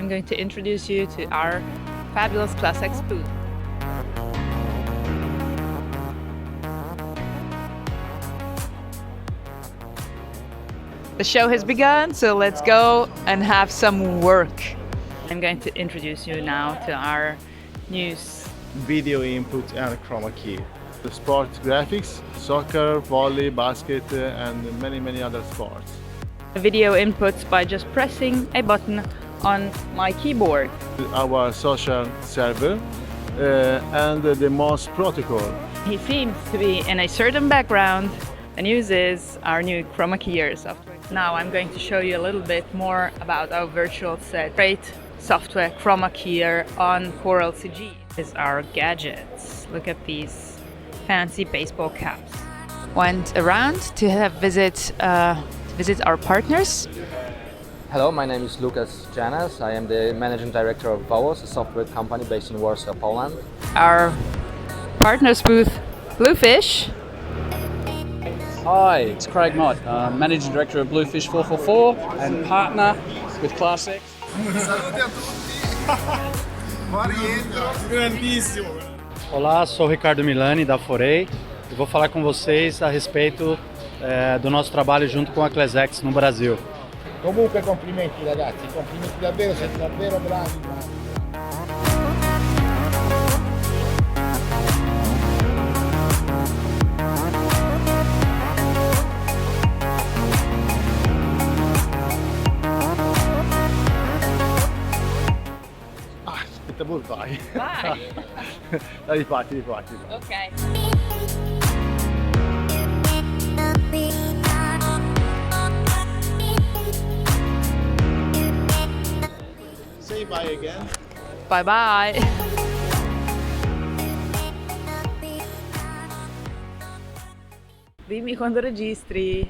I'm going to introduce you to our fabulous ClassX booth. The show has begun, so let's go and have some work. I'm going to introduce you now to our news. Video input and chroma key. The sport graphics, soccer, volley, basket, and many other sports. Video inputs by just pressing a button on my keyboard. Our social server and the MOS protocol. He seems to be in a certain background and uses our new chroma keyer software. Now I'm going to show you a little bit more about our virtual set. Great software chroma keyer on Core LCG. Is our gadgets. Look at these fancy baseball caps. Went around to visit our partners. Hello, my name is Lucas Janas. I am the managing director of Vowos, a software company based in Warsaw, Poland. Our partners booth, Bluefish. Hi, it's Craig Mott, managing director of Bluefish 444 and partner with ClassX. Saluti a tutti! Qua rientro! Grandissimo! Olá, sou o Ricardo Milani da Forei e vou falar com vocês a respeito do nosso trabalho junto com a ClassX no Brasil. Comunque complimenti ragazzi, complimenti davvero, siete davvero bravi. Aspetta, vai. Vai. Ripati. Okay. Say bye again. Bye bye. Dimmi quando registri.